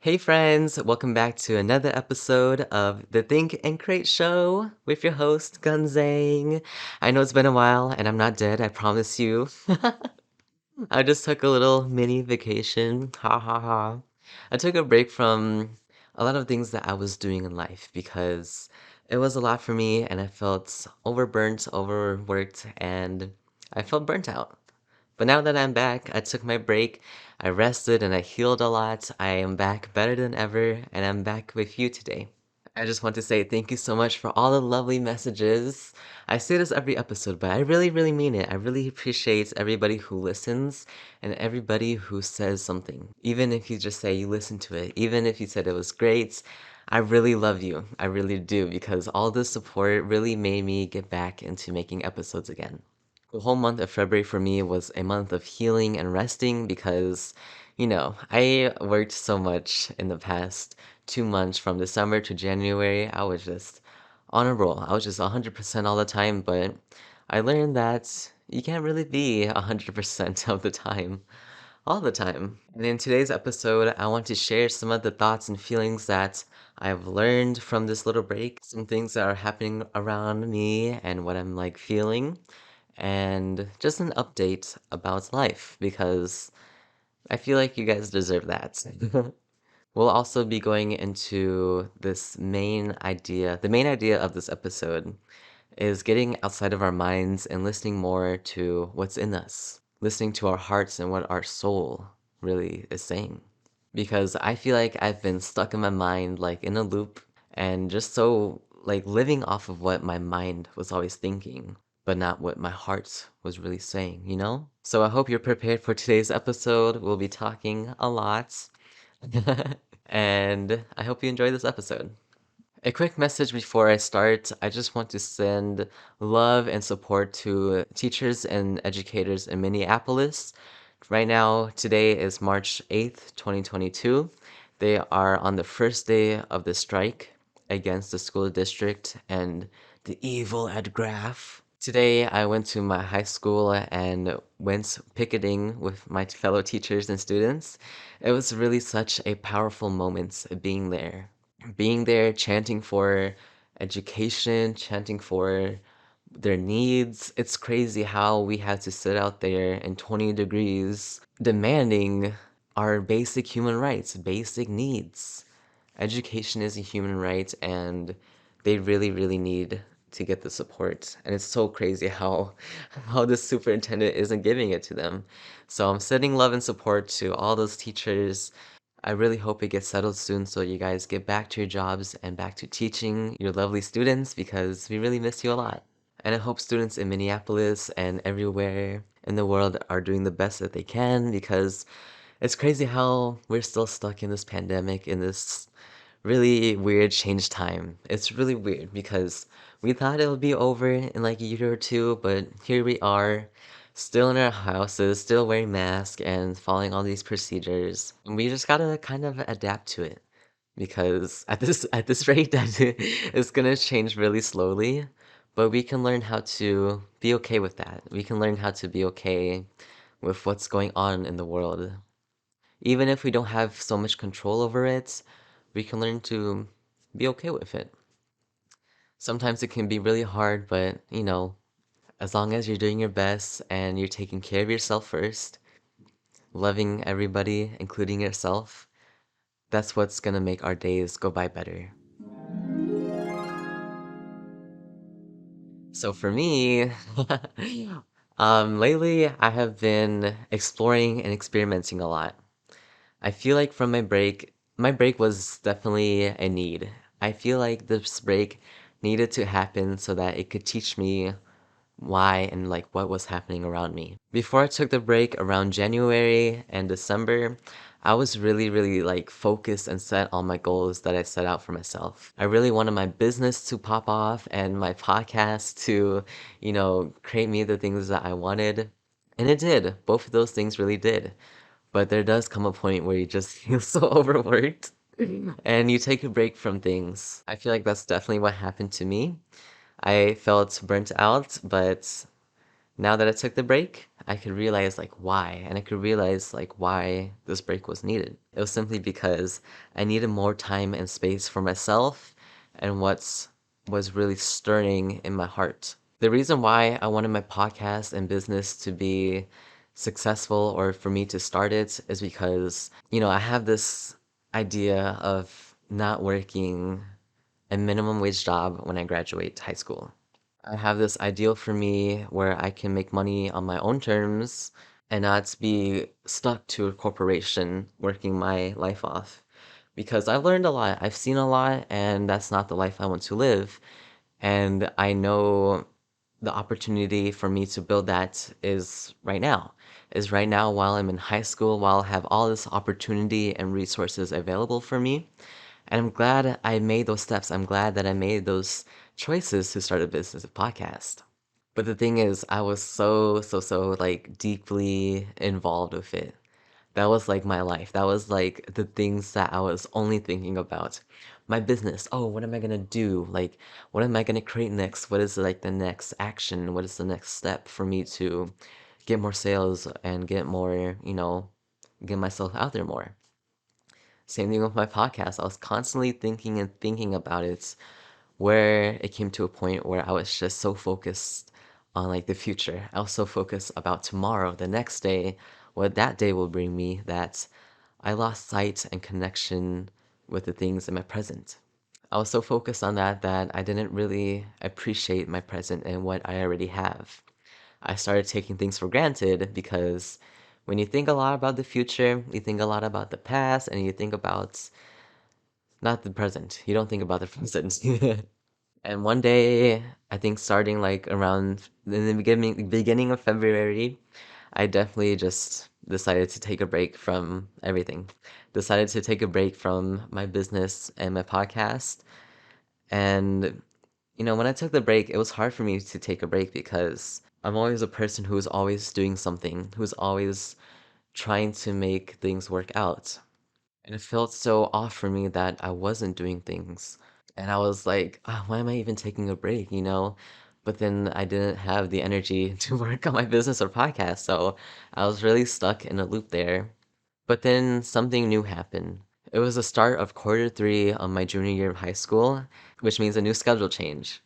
Hey friends, welcome back to another episode of the Think and Create Show with your host, Gunzang. I know it's been a while and I'm not dead, I promise you. I just took a little mini vacation. Ha ha ha. I took a break from a lot of things that I was doing in life because it was a lot for me and I felt overburnt, overworked, and I felt burnt out. But now that I'm back, I took my break, I rested, and I healed a lot. I am back better than ever, and I'm back with you today. I just want to say thank you so much for all the lovely messages. I say this every episode, but I really, really mean it. I really appreciate everybody who listens and everybody who says something. Even if you just say you listened to it, even if you said it was great, I really love you. I really do, because all this support really made me get back into making episodes again. The whole month of February for me was a month of healing and resting because, I worked so much in the past 2 months from December to January. I was just on a roll. I was just 100% all the time, but I learned that you can't really be 100% of the time, all the time. And in today's episode, I want to share some of the thoughts and feelings that I've learned from this little break, some things that are happening around me and what I'm like feeling and just an update about life because I feel like you guys deserve that. We'll also be going into this main idea. The main idea of this episode is getting outside of our minds and listening more to what's in us, listening to our hearts and what our soul really is saying. Because I feel like I've been stuck in my mind, like in a loop, and just so like living off of what my mind was always thinking, but not what my heart was really saying, you know? So I hope you're prepared for today's episode. We'll be talking a lot. And I hope you enjoy this episode. A quick message before I start. I just want to send love and support to teachers and educators in Minneapolis. Right now, today is March 8th, 2022. They are on the first day of the strike against the school district and the evil Ed Graf. Today, I went to my high school and went picketing with my fellow teachers and students. It was really such a powerful moment being there, chanting for education, chanting for their needs. It's crazy how we had to sit out there in 20 degrees demanding our basic human rights, basic needs. Education is a human right, and they really, really need to get the support. And it's so crazy how the superintendent isn't giving it to them. So I'm sending love and support to all those teachers. I really hope it gets settled soon so you guys get back to your jobs and back to teaching your lovely students because we really miss you a lot. And I hope students in Minneapolis and everywhere in the world are doing the best that they can because it's crazy how we're still stuck in this pandemic, in this really weird change time. It's really weird because we thought it would be over in like a year or two, but here we are, still in our houses, still wearing masks and following all these procedures. And we just gotta kind of adapt to it because at this rate that it's gonna change really slowly, but we can learn how to be okay with that. We can learn how to be okay with what's going on in the world. Even if we don't have so much control over it, we can learn to be okay with it. Sometimes it can be really hard, but as long as you're doing your best and you're taking care of yourself first, loving everybody, including yourself, that's what's gonna make our days go by better. So for me, lately I have been exploring and experimenting a lot. I feel like from my break was definitely a need. I feel like this break needed to happen so that it could teach me why and like what was happening around me. Before I took the break around January and December, I was really, really like focused and set on my goals that I set out for myself. I really wanted my business to pop off and my podcast to, create me the things that I wanted. And it did. Both of those things really did. But there does come a point where you just feel so overworked and you take a break from things. I feel like that's definitely what happened to me. I felt burnt out, but now that I took the break, I could realize like why, and I could realize like why this break was needed. It was simply because I needed more time and space for myself and what's was really stirring in my heart. The reason why I wanted my podcast and business to be successful or for me to start it is because, I have this idea of not working a minimum wage job when I graduate high school. I have this ideal for me where I can make money on my own terms and not be stuck to a corporation working my life off. Because I've learned a lot, I've seen a lot, and that's not the life I want to live. And I know the opportunity for me to build that is right now while I'm in high school, while I have all this opportunity and resources available for me. And I'm glad I made those steps. I'm glad that I made those choices to start a business, a podcast. But the thing is, I was so like deeply involved with it. That was like my life. That was like the things that I was only thinking about. My business. Oh, what am I gonna do? Like, what am I gonna create next? What is like the next action? What is the next step for me to get more sales and get more, get myself out there more? Same thing with my podcast. I was constantly thinking and thinking about it, where it came to a point where I was just so focused on like the future. I was so focused about tomorrow, the next day, what that day will bring me, that I lost sight and connection with the things in my present. I was so focused on that I didn't really appreciate my present and what I already have. I started taking things for granted because when you think a lot about the future, you think a lot about the past, and you think about not the present. You don't think about the present. And one day, I think starting like around in the beginning of February, I definitely just decided to take a break from everything. Decided to take a break from my business and my podcast. And when I took the break, it was hard for me to take a break because I'm always a person who's always doing something, who's always trying to make things work out. And it felt so off for me that I wasn't doing things. And I was like, why am I even taking a break, But then I didn't have the energy to work on my business or podcast, so I was really stuck in a loop there. But then something new happened. It was the start of quarter three of my junior year of high school, which means a new schedule change.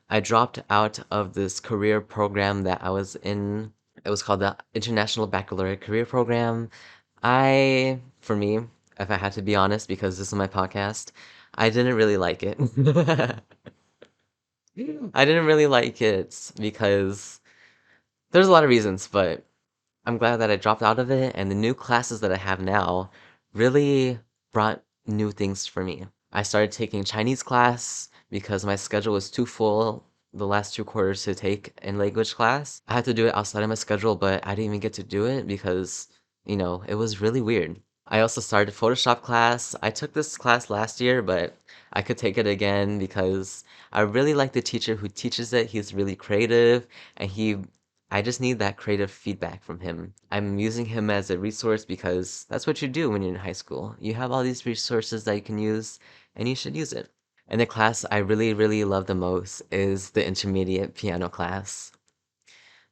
I dropped out of this career program that I was in. It was called the International Baccalaureate Career Program. For me, if I had to be honest, because this is my podcast, I didn't really like it. I didn't really like it because there's a lot of reasons, but I'm glad that I dropped out of it, and the new classes that I have now really brought new things for me. I started taking Chinese class because my schedule was too full the last 2 quarters to take in language class. I had to do it outside of my schedule, but I didn't even get to do it because, it was really weird. I also started Photoshop class. I took this class last year, but I could take it again because I really like the teacher who teaches it. He's really creative, and I just need that creative feedback from him. I'm using him as a resource because that's what you do when you're in high school. You have all these resources that you can use, and you should use it. And the class I really, really love the most is the intermediate piano class.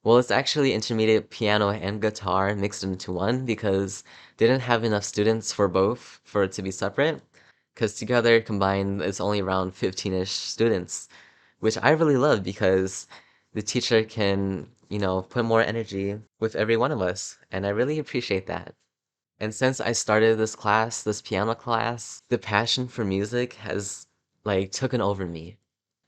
Well, it's actually intermediate piano and guitar mixed into one because they didn't have enough students for both for it to be separate. Because together combined, it's only around 15-ish students, which I really love because the teacher can, put more energy with every one of us, and I really appreciate that. And since I started this class, this piano class, the passion for music has like taken over me.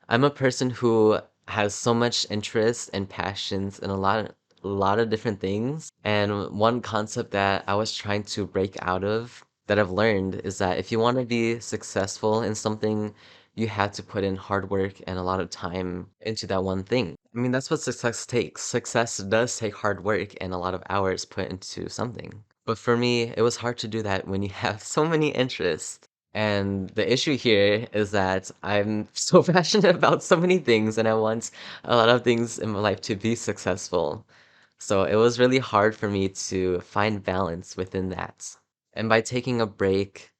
I'm a person who has so much interest and passions in a lot of different things. And one concept that I was trying to break out of that I've learned is that if you want to be successful in something, you have to put in hard work and a lot of time into that one thing. I mean, that's what success takes. Success does take hard work and a lot of hours put into something. But for me, it was hard to do that when you have so many interests. And the issue here is that I'm so passionate about so many things and I want a lot of things in my life to be successful. So it was really hard for me to find balance within that. And by taking a break,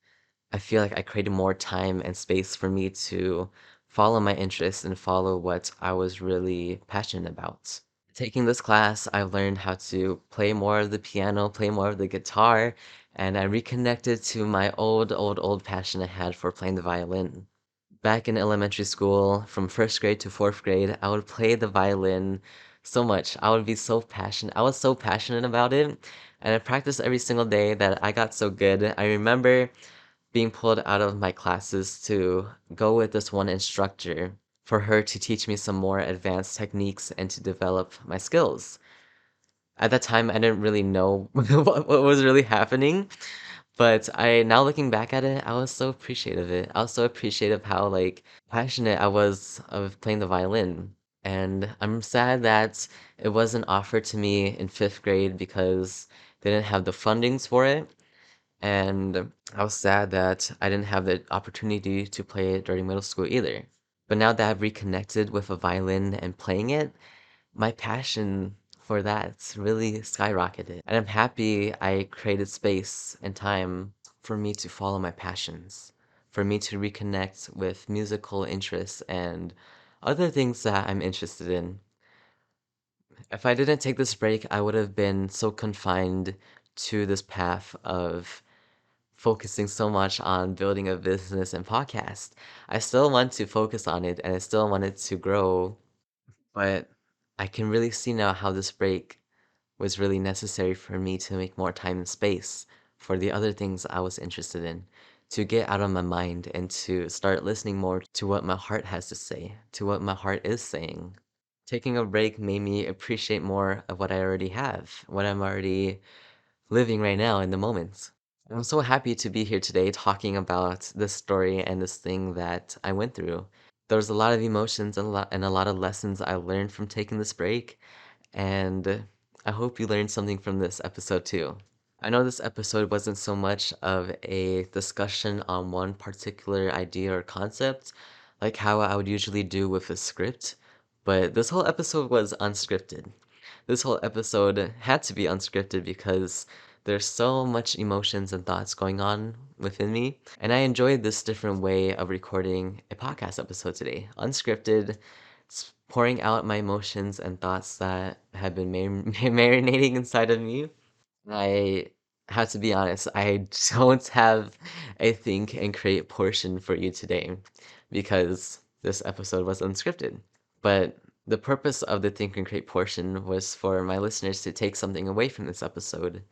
I feel like I created more time and space for me to follow my interests and follow what I was really passionate about. Taking this class, I learned how to play more of the piano, play more of the guitar, and I reconnected to my old passion I had for playing the violin. Back in elementary school, from first grade to fourth grade, I would play the violin so much. I would be so passionate. I was so passionate about it, and I practiced every single day that I got so good. I remember being pulled out of my classes to go with this one instructor for her to teach me some more advanced techniques and to develop my skills. At that time, I didn't really know what was really happening, but I now looking back at it, I was so appreciative of it. I was so appreciative how, like, passionate I was of playing the violin, and I'm sad that it wasn't offered to me in 5th grade because they didn't have the fundings for it, and I was sad that I didn't have the opportunity to play it during middle school either. But now that I've reconnected with a violin and playing it, my passion for that's really skyrocketed, and I'm happy I created space and time for me to follow my passions, for me to reconnect with musical interests and other things that I'm interested in. If I didn't take this break, I would have been so confined to this path of focusing so much on building a business and podcast. I still want to focus on it and I still want it to grow, but I can really see now how this break was really necessary for me to make more time and space for the other things I was interested in, to get out of my mind and to start listening more to what my heart has to say, to what my heart is saying. Taking a break made me appreciate more of what I already have, what I'm already living right now in the moment. I'm so happy to be here today talking about this story and this thing that I went through. There was a lot of emotions and a lot of lessons I learned from taking this break, and I hope you learned something from this episode too. I know this episode wasn't so much of a discussion on one particular idea or concept, like how I would usually do with a script, but this whole episode was unscripted. This whole episode had to be unscripted because there's so much emotions and thoughts going on within me, and I enjoyed this different way of recording a podcast episode today. Unscripted, pouring out my emotions and thoughts that have been marinating inside of me. I have to be honest, I don't have a think and create portion for you today because this episode was unscripted. But the purpose of the think and create portion was for my listeners to take something away from this episode.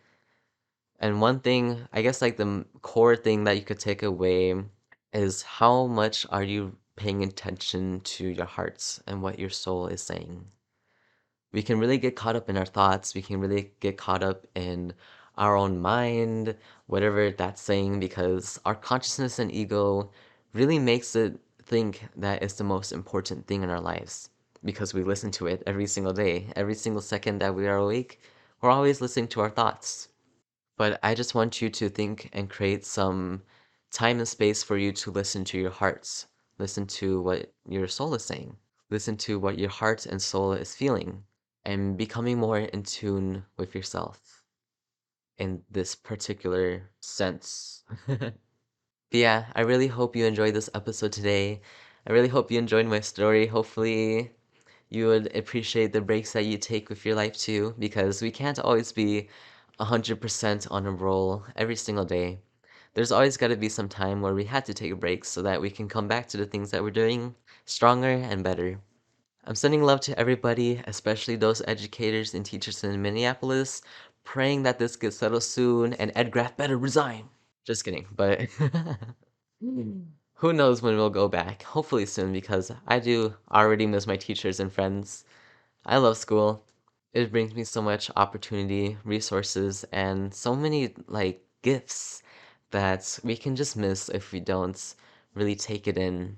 And one thing, I guess like the core thing that you could take away is how much are you paying attention to your hearts and what your soul is saying. We can really get caught up in our thoughts. We can really get caught up in our own mind, whatever that's saying, because our consciousness and ego really makes it think that it's the most important thing in our lives because we listen to it every single day. Every single second that we are awake, we're always listening to our thoughts. But I just want you to think and create some time and space for you to listen to your hearts. Listen to what your soul is saying. Listen to what your heart and soul is feeling and becoming more in tune with yourself in this particular sense. But yeah, I really hope you enjoyed this episode today. I really hope you enjoyed my story. Hopefully, you would appreciate the breaks that you take with your life too, because we can't always be 100% on a roll every single day. There's always got to be some time where we had to take a break so that we can come back to the things that we're doing stronger and better. I'm sending love to everybody, especially those educators and teachers in Minneapolis, praying that this gets settled soon and Ed Graff better resign. Just kidding, but who knows when we'll go back? Hopefully soon because I do already miss my teachers and friends. I love school. It brings me so much opportunity, resources, and so many like gifts that we can just miss if we don't really take it in.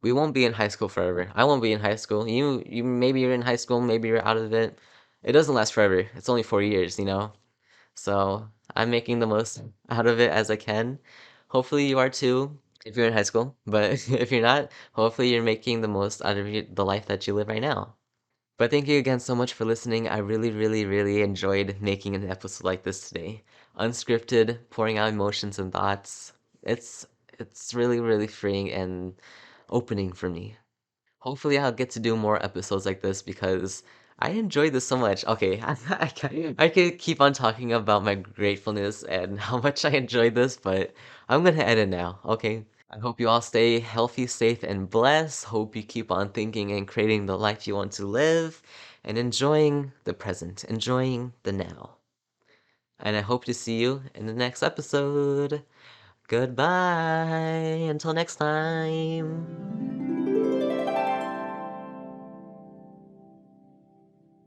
We won't be in high school forever. I won't be in high school. You maybe you're in high school, maybe you're out of it. It doesn't last forever. It's only 4 years. So I'm making the most out of it as I can. Hopefully you are too, if you're in high school. But if you're not, hopefully you're making the most out of the life that you live right now. But thank you again so much for listening. I really, really, really enjoyed making an episode like this today. Unscripted, pouring out emotions and thoughts. It's it's really, really freeing and opening for me. Hopefully I'll get to do more episodes like this because I enjoyed this so much. Okay, I could keep on talking about my gratefulness and how much I enjoyed this, but I'm gonna end it now, okay? I hope you all stay healthy, safe, and blessed. Hope you keep on thinking and creating the life you want to live and enjoying the present, enjoying the now. And I hope to see you in the next episode. Goodbye. Until next time.